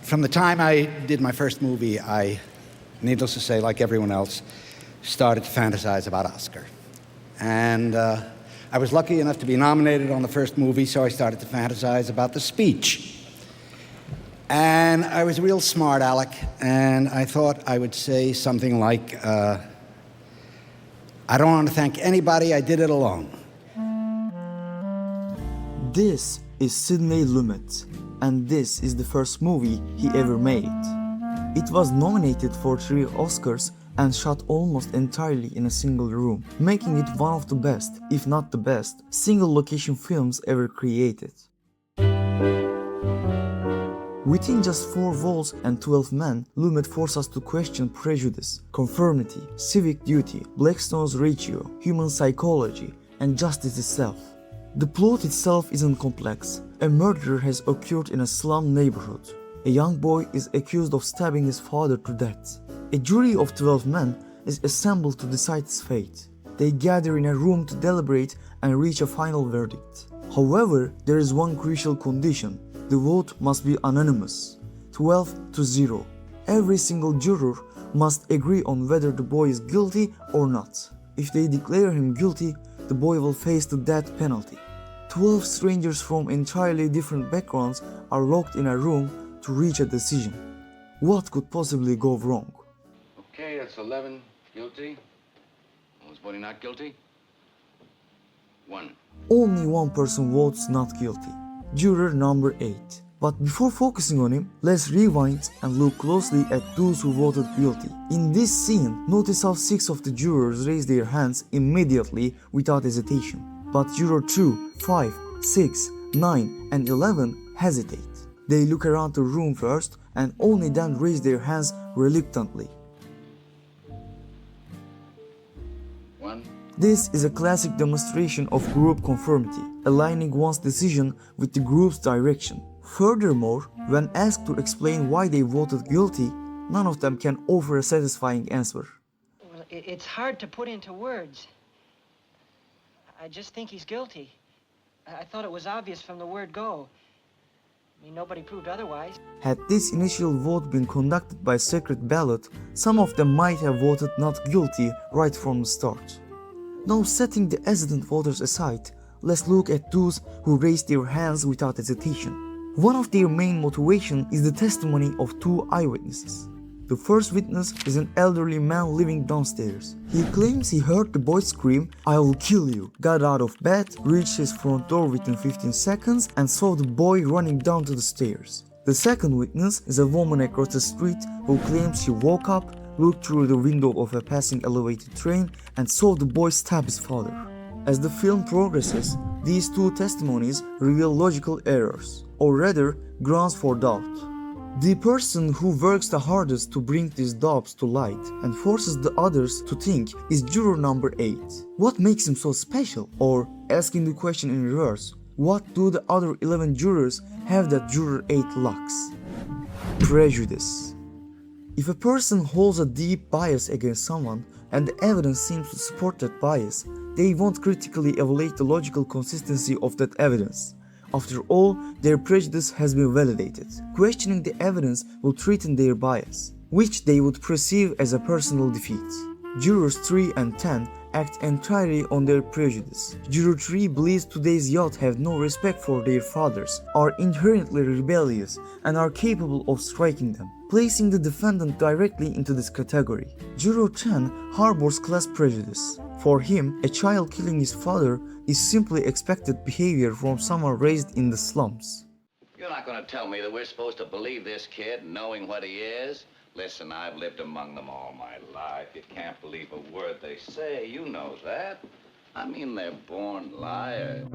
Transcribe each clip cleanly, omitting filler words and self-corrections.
From the time I did my first movie, I, needless to say, like everyone else, started to fantasize about Oscar. And I was lucky enough to be nominated on the first movie, so I started to fantasize about the speech. And I was a real smart aleck, and I thought I would say something like, I don't want to thank anybody, I did it alone. This is Sidney Lumet, and this is the first movie he ever made. It was nominated for 3 Oscars and shot almost entirely in a single room, making it one of the best, if not the best, single location films ever created. Within just 4 walls and 12 men, Lumet forced us to question prejudice, conformity, civic duty, Blackstone's ratio, human psychology, and justice itself. The plot itself isn't complex. A murder has occurred in a slum neighborhood. A young boy is accused of stabbing his father to death. A jury of 12 men is assembled to decide his fate. They gather in a room to deliberate and reach a final verdict. However, there is one crucial condition. The vote must be unanimous, 12-0. Every single juror must agree on whether the boy is guilty or not. If they declare him guilty, the boy will face the death penalty. 12 strangers from entirely different backgrounds are locked in a room to reach a decision. What could possibly go wrong? Okay, that's 11 guilty. Was Bonnie not guilty? 1. Only one person votes not guilty. Juror number 8. But before focusing on him, let's rewind and look closely at those who voted guilty. In this scene, notice how 6 of the jurors raise their hands immediately without hesitation. But juror 2, 5, 6, 9 and 11 hesitate. They look around the room first and only then raise their hands reluctantly. 1. This is a classic demonstration of group conformity, aligning one's decision with the group's direction. Furthermore, when asked to explain why they voted guilty, none of them can offer a satisfying answer. Well, it's hard to put into words. I just think he's guilty. I thought it was obvious from the word go. I mean, nobody proved otherwise. Had this initial vote been conducted by secret ballot, some of them might have voted not guilty right from the start. Now, setting the hesitant voters aside, let's look at those who raised their hands without hesitation. One of their main motivation is the testimony of 2 eyewitnesses. The first witness is an elderly man living downstairs. He claims he heard the boy scream, "I will kill you," got out of bed, reached his front door within 15 seconds and saw the boy running down to the stairs. The second witness is a woman across the street who claims she woke up, looked through the window of a passing elevated train and saw the boy stab his father. As the film progresses, these 2 testimonies reveal logical errors, or rather, grounds for doubt. The person who works the hardest to bring these doubts to light and forces the others to think is juror number 8. What makes him so special? Or, asking the question in reverse, what do the other 11 jurors have that juror 8 lacks? Prejudice. If a person holds a deep bias against someone and the evidence seems to support that bias, they won't critically evaluate the logical consistency of that evidence. After all, their prejudice has been validated. Questioning the evidence will threaten their bias, which they would perceive as a personal defeat. Jurors 3 and 10 act entirely on their prejudice. Juror 3 believes today's youth have no respect for their fathers, are inherently rebellious, and are capable of striking them, placing the defendant directly into this category. Juror 10 harbors class prejudice. For him, a child killing his father is simply expected behavior from someone raised in the slums. You're not going to tell me that we're supposed to believe this kid knowing what he is? Listen, I've lived among them all my life. You can't believe a word they say. You know that. I mean, they're born liars.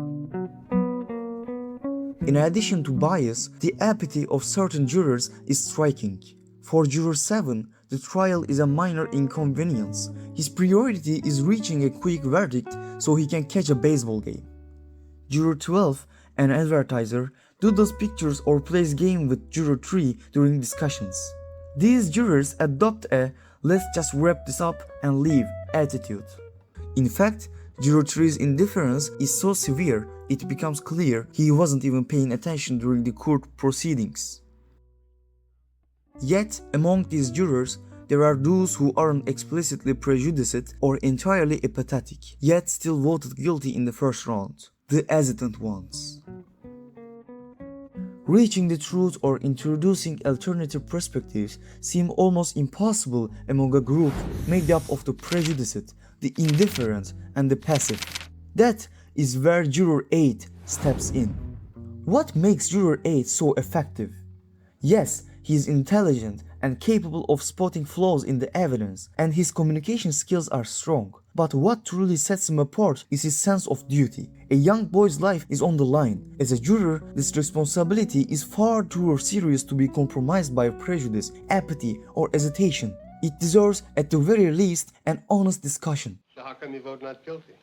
In addition to bias, the apathy of certain jurors is striking. For Juror 7, the trial is a minor inconvenience. His priority is reaching a quick verdict so he can catch a baseball game. Juror 12, an advertiser, doodles pictures or plays game with Juror 3 during discussions. These jurors adopt a "let's just wrap this up and leave" attitude. In fact, Juror 3's indifference is so severe it becomes clear he wasn't even paying attention during the court proceedings. Yet, among these jurors, there are those who aren't explicitly prejudiced or entirely apathetic, yet still voted guilty in the first round, the hesitant ones. Reaching the truth or introducing alternative perspectives seem almost impossible among a group made up of the prejudiced, the indifferent, and the passive. That is where Juror 8 steps in. What makes Juror 8 so effective? Yes, he is intelligent and capable of spotting flaws in the evidence, and his communication skills are strong. But what truly sets him apart is his sense of duty. A young boy's life is on the line. As a juror, this responsibility is far too serious to be compromised by prejudice, apathy, or hesitation. It deserves, at the very least, an honest discussion. So how come you vote not guilty?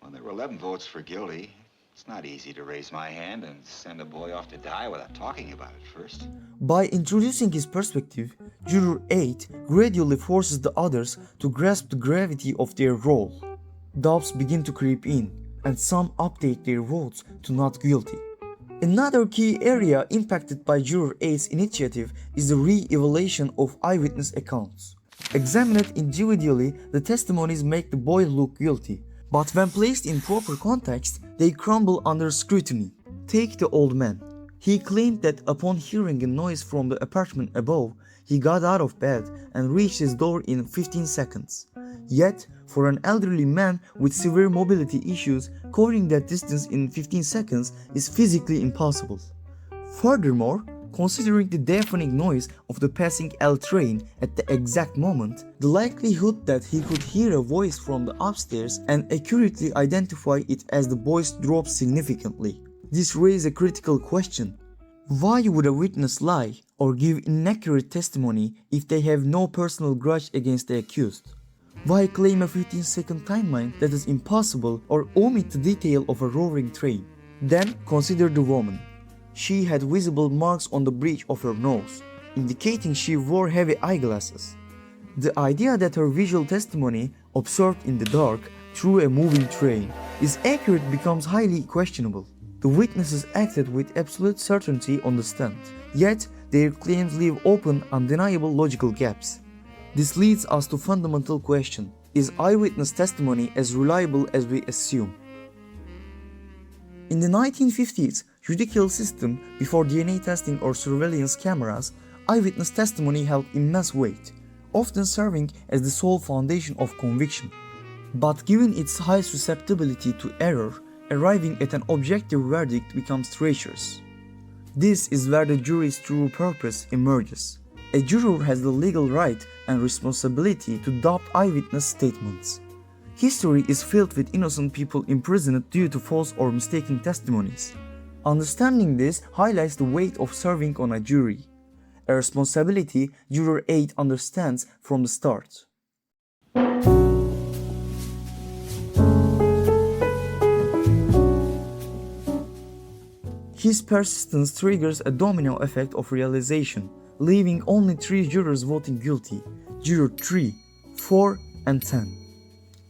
Well, there were 11 votes for guilty. It's not easy to raise my hand and send a boy off to die without talking about it first. By introducing his perspective, Juror 8 gradually forces the others to grasp the gravity of their role. Doubts begin to creep in, and some update their votes to not guilty. Another key area impacted by Juror 8's initiative is the re-evaluation of eyewitness accounts. Examined individually, the testimonies make the boy look guilty, but when placed in proper context, they crumble under scrutiny. Take the old man. He claimed that upon hearing a noise from the apartment above, he got out of bed and reached his door in 15 seconds. Yet, for an elderly man with severe mobility issues, covering that distance in 15 seconds is physically impossible. Furthermore, considering the deafening noise of the passing L train at the exact moment, the likelihood that he could hear a voice from the upstairs and accurately identify it as the boy's drops significantly. This raises a critical question. Why would a witness lie or give inaccurate testimony if they have no personal grudge against the accused? Why claim a 15-second timeline that is impossible or omit the detail of a roaring train? Then consider the woman. She had visible marks on the bridge of her nose, indicating she wore heavy eyeglasses. The idea that her visual testimony, observed in the dark through a moving train, is accurate becomes highly questionable. The witnesses acted with absolute certainty on the stand, yet their claims leave open undeniable logical gaps. This leads us to a fundamental question: is eyewitness testimony as reliable as we assume? In the 1950s, judicial system, before DNA testing or surveillance cameras, eyewitness testimony held immense weight, often serving as the sole foundation of conviction. But given its high susceptibility to error, arriving at an objective verdict becomes treacherous. This is where the jury's true purpose emerges. A juror has the legal right and responsibility to doubt eyewitness statements. History is filled with innocent people imprisoned due to false or mistaken testimonies. Understanding this highlights the weight of serving on a jury, a responsibility Juror 8 understands from the start. His persistence triggers a domino effect of realization, leaving only 3 jurors voting guilty: Juror 3, 4, and 10.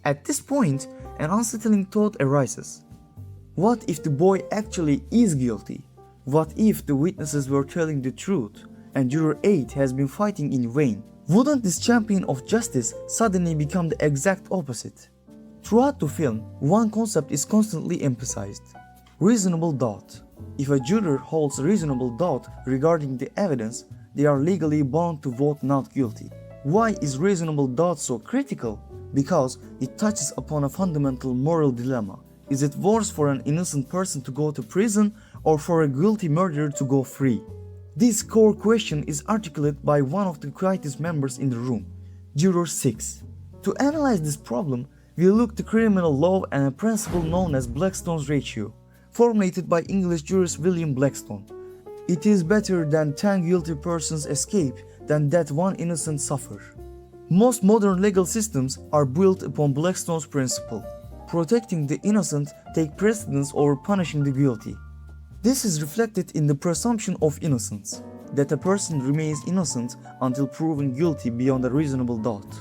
At this point, an unsettling thought arises. What if the boy actually is guilty? What if the witnesses were telling the truth, and Juror 8 has been fighting in vain? Wouldn't this champion of justice suddenly become the exact opposite? Throughout the film, one concept is constantly emphasized: reasonable doubt. If a juror holds reasonable doubt regarding the evidence, they are legally bound to vote not guilty. Why is reasonable doubt so critical? Because it touches upon a fundamental moral dilemma. Is it worse for an innocent person to go to prison or for a guilty murderer to go free? This core question is articulated by one of the quietest members in the room, Juror 6. To analyze this problem, we look to criminal law and a principle known as Blackstone's ratio, formulated by English jurist William Blackstone. It is better that 10 guilty persons escape than that one innocent suffer. Most modern legal systems are built upon Blackstone's principle. Protecting the innocent takes precedence over punishing the guilty. This is reflected in the presumption of innocence, that a person remains innocent until proven guilty beyond a reasonable doubt.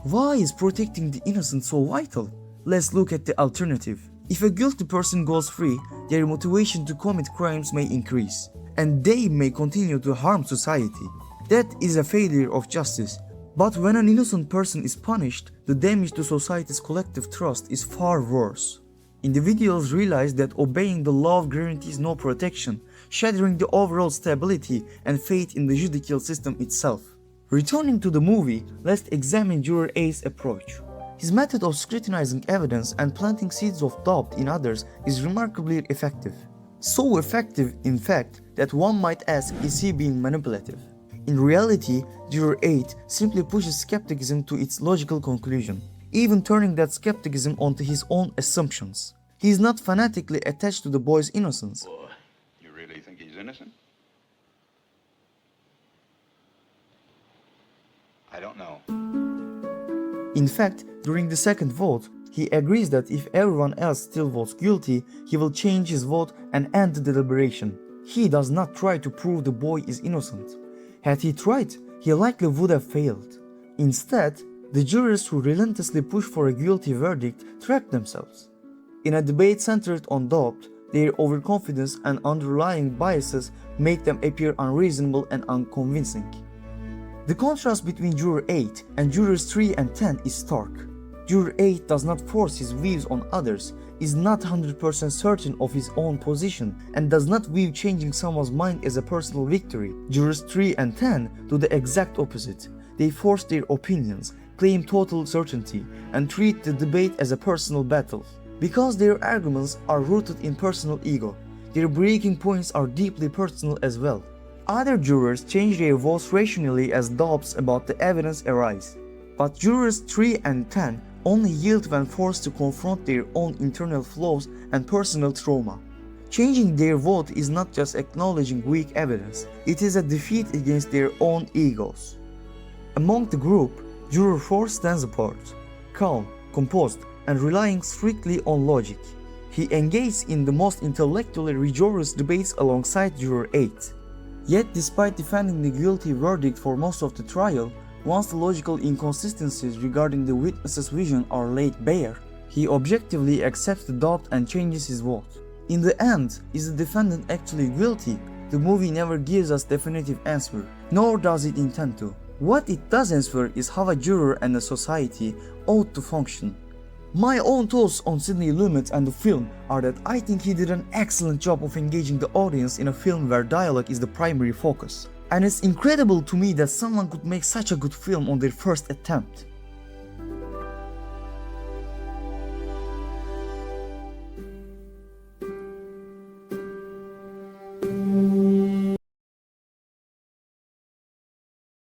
Why is protecting the innocent so vital? Let's look at the alternative. If a guilty person goes free, their motivation to commit crimes may increase, and they may continue to harm society. That is a failure of justice. But when an innocent person is punished, the damage to society's collective trust is far worse. Individuals realize that obeying the law guarantees no protection, shattering the overall stability and faith in the judicial system itself. Returning to the movie, let's examine Juror A's approach. His method of scrutinizing evidence and planting seeds of doubt in others is remarkably effective. So effective, in fact, that one might ask, is he being manipulative? In reality, Juror 8 simply pushes skepticism to its logical conclusion, even turning that skepticism onto his own assumptions. He is not fanatically attached to the boy's innocence. Boy, you really think he's innocent? I don't know. In fact, during the second vote, he agrees that if everyone else still votes guilty, he will change his vote and end the deliberation. He does not try to prove the boy is innocent. Had he tried, he likely would have failed. Instead, the jurors who relentlessly push for a guilty verdict trap themselves. In a debate centered on doubt, their overconfidence and underlying biases make them appear unreasonable and unconvincing. The contrast between Juror 8 and Jurors 3 and 10 is stark. Juror 8 does not force his views on others, is not 100% certain of his own position, and does not view changing someone's mind as a personal victory. Jurors 3 and 10 do the exact opposite. They force their opinions, claim total certainty, and treat the debate as a personal battle. Because their arguments are rooted in personal ego, their breaking points are deeply personal as well. Other jurors change their votes rationally as doubts about the evidence arise. But Jurors 3 and 10 only yield when forced to confront their own internal flaws and personal trauma. Changing their vote is not just acknowledging weak evidence, it is a defeat against their own egos. Among the group, Juror 4 stands apart, calm, composed, and relying strictly on logic. He engages in the most intellectually rigorous debates alongside Juror 8. Yet despite defending the guilty verdict for most of the trial, once the logical inconsistencies regarding the witness's vision are laid bare, he objectively accepts the doubt and changes his vote. In the end, is the defendant actually guilty? The movie never gives us definitive answer, nor does it intend to. What it does answer is how a juror and a society ought to function. My own thoughts on Sidney Lumet and the film are that I think he did an excellent job of engaging the audience in a film where dialogue is the primary focus. And it's incredible to me that someone could make such a good film on their first attempt.